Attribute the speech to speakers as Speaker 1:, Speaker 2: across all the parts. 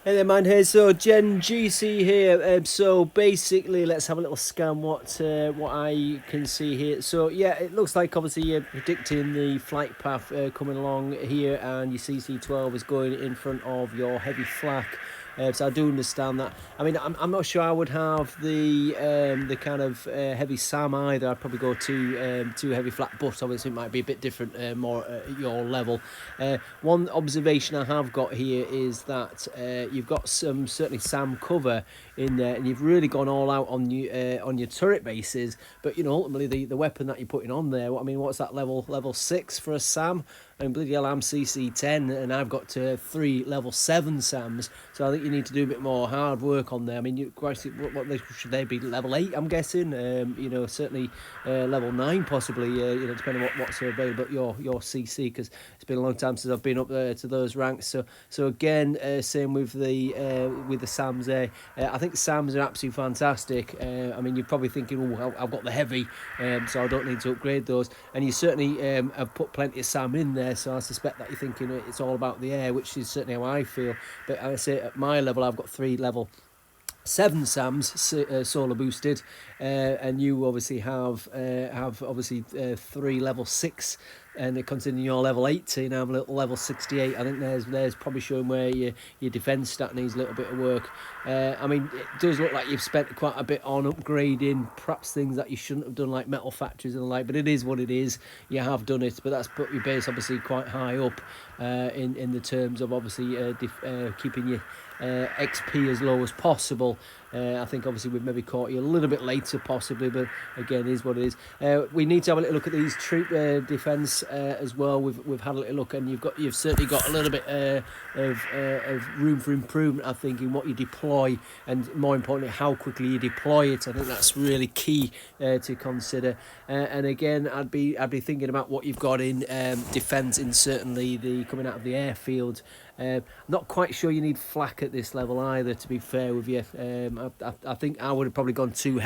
Speaker 1: Hey there, man. Here, so Gen GC here. So basically, let's have a little scan what I can see here. So yeah, it looks like obviously you're predicting the flight path coming along here, and your CC12 is going in front of your heavy flak. So I do understand that. I mean, I'm not sure I would have the kind of heavy SAM either. I'd probably go to heavy flat, but obviously it might be a bit different, more at your level. One observation I have got here is that you've got some certainly SAM cover in there, and you've really gone all out on your turret bases. But ultimately the weapon that you're putting on there. I mean, what's that level 6 for a SAM? And bloody hell, I'm CC10 and I've got 3 level 7 SAMs. So I think you need to do a bit more hard work on there. I mean, should they be? Level 8, I'm guessing. Certainly level 9 possibly, depending on what's available at your CC, because it's been a long time since I've been up there to those ranks. So again, same with the SAMs there. I think SAMs are absolutely fantastic. I mean, you're probably thinking, oh, I've got the heavy, so I don't need to upgrade those. And you certainly have put plenty of SAM in there, so I suspect that you're thinking it's all about the air, which is certainly how I feel. But I say at my level, I've got 3 level 7 SAMs solar boosted, and you obviously have obviously 3 level 6, and it continuing your level 80. Now I'm a little level 68. I think there's probably showing where your defence stat needs a little bit of work. I mean, it does look like you've spent quite a bit on upgrading perhaps things that you shouldn't have done, like metal factories and the like, but it is what it is. You have done it, but that's put your base obviously quite high up in the terms of obviously keeping your XP as low as possible. I think obviously we've maybe caught you a little bit later possibly, but again, is what it is. We need to have a little look at these troop defence as well. We've had a little look, and you've certainly got a little bit of room for improvement, I think, in what you deploy, and more importantly, how quickly you deploy it. I think that's really key to consider. And again, I'd be thinking about what you've got in defence, in certainly the coming out of the airfield. Not quite sure you need flak at this level either, to be fair with you. I think I would have probably gone too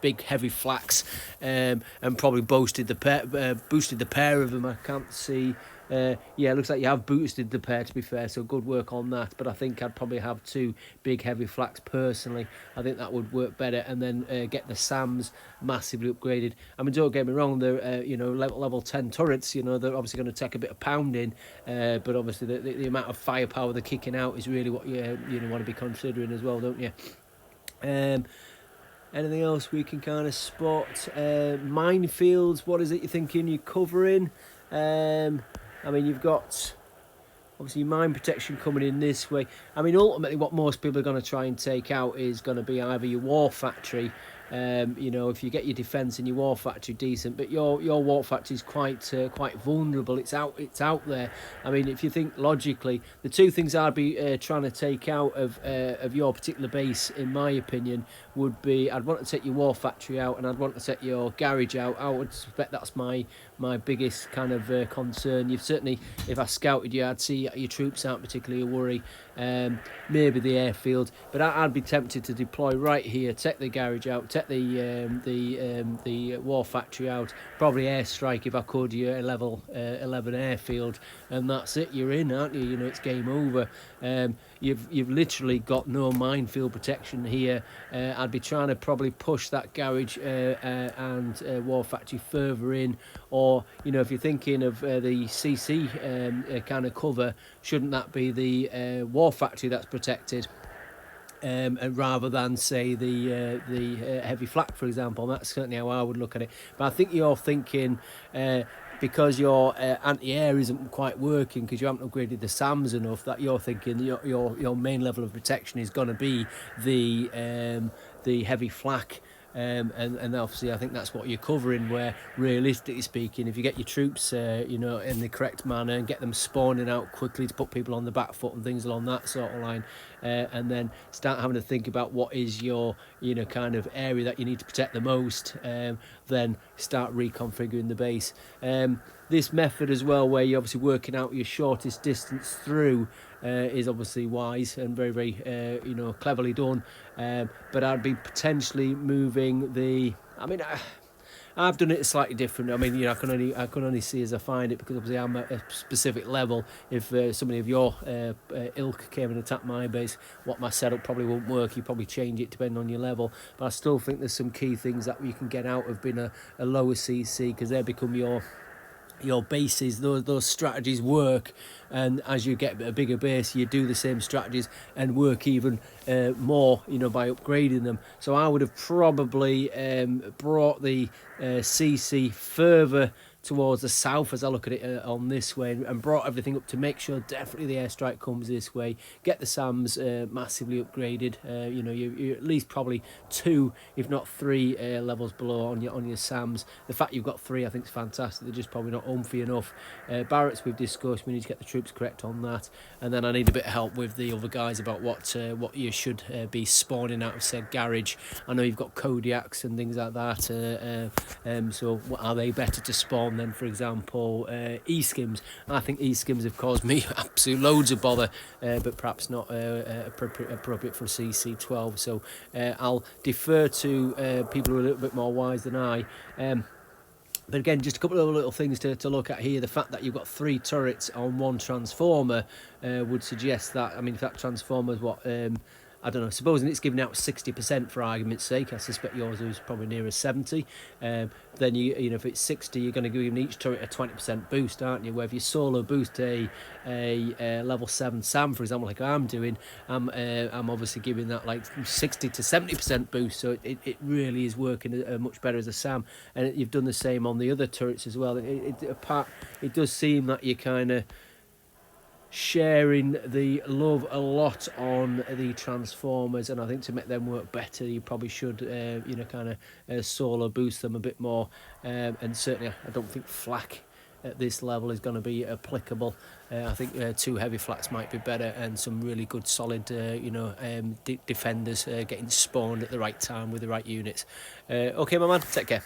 Speaker 1: big heavy flaks, and probably boosted the pair of them. I can't see. It looks like you have boosted the pair, to be fair, so good work on that. But I think I'd probably have 2 big heavy flaks personally. I think that would work better, and then get the SAMs massively upgraded. I mean, don't get me wrong, they're level 10 turrets. They're obviously going to take a bit of pounding, but obviously the amount of firepower they're kicking out is really what you want to be considering as well, don't you? Anything else we can kind of spot? Minefields, what is it you're thinking you're covering? I mean, you've got obviously mine protection coming in this way. I mean, ultimately what most people are going to try and take out is going to be either your war factory. If you get your defence and your war factory decent, but your war factory is quite vulnerable. It's out there. I mean, if you think logically, the 2 things I'd be trying to take out of your particular base, in my opinion, would be I'd want to take your war factory out, and I'd want to take your garage out. I would suspect that's my biggest kind of concern. You've certainly, if I scouted you, I'd see your troops aren't particularly a worry. Maybe the airfield, but I'd be tempted to deploy right here, take the garage out, take the war factory out, probably airstrike if I could your level 11 airfield, and that's it. You're in, aren't you? It's game over. You've literally got no minefield protection here. I'd be trying to probably push that garage and war factory further in, or if you're thinking of the CC kind of cover, shouldn't that be the war factory that's protected? Rather than say the heavy flak, for example. That's certainly how I would look at it. But I think you're thinking because your anti-air isn't quite working because you haven't upgraded the SAMs enough, that you're thinking your main level of protection is going to be the heavy flak. And obviously I think that's what you're covering, where realistically speaking, if you get your troops in the correct manner and get them spawning out quickly to put people on the back foot and things along that sort of line, and then start having to think about what is your kind of area that you need to protect the most, then start reconfiguring the base. This method as well, where you're obviously working out your shortest distance through, is obviously wise and very, very cleverly done. But I'd be potentially moving the. I mean, I've done it slightly different. I mean, you know, I can only see as I find it, because obviously I'm at a specific level. If somebody of your ilk came and attacked my base, what my setup probably won't work. You probably change it depending on your level. But I still think there's some key things that you can get out of being a lower CC, because they become your bases. Those strategies work, and as you get a bigger base, you do the same strategies and work even more, you know, by upgrading them. So I would have probably brought the CC further towards the south as I look at it on this way, and brought everything up to make sure definitely the airstrike comes this way. Get the SAMs massively upgraded. You know, you're at least probably 2, if not 3 levels below on your SAMs. The fact you've got 3, I think, is fantastic. They're just probably not umphy enough. Barracks we've discussed. We need to get the troops correct on that, and then I need a bit of help with the other guys about what you should be spawning out of said garage. I know you've got Kodiaks and things like that. So what, are they better to spawn than, for example, E-skims? I think E-skims have caused me absolute loads of bother, but perhaps not appropriate for CC12. So I'll defer to people who are a little bit more wise than I. But again, just a couple of little things to look at here. The fact that you've got 3 turrets on 1 transformer would suggest that, I mean, if that transformer is what, I don't know, supposing it's giving out 60% for argument's sake, I suspect yours is probably nearer 70. Then you know, if it's 60, you're going to give each turret a 20% boost, aren't you? Where if you solo boost a level 7 SAM, for example, like I'm doing, I'm obviously giving that like 60 to 70% boost. So it really is working much better as a SAM. And you've done the same on the other turrets as well. It does seem that you kind of sharing the love a lot on the transformers, and I think to make them work better, you probably should you know, kind of solo boost them a bit more, and certainly I don't think flak at this level is going to be applicable. I think 2 heavy flaks might be better, and some really good solid you know, defenders getting spawned at the right time with the right units. Okay, my man, take care.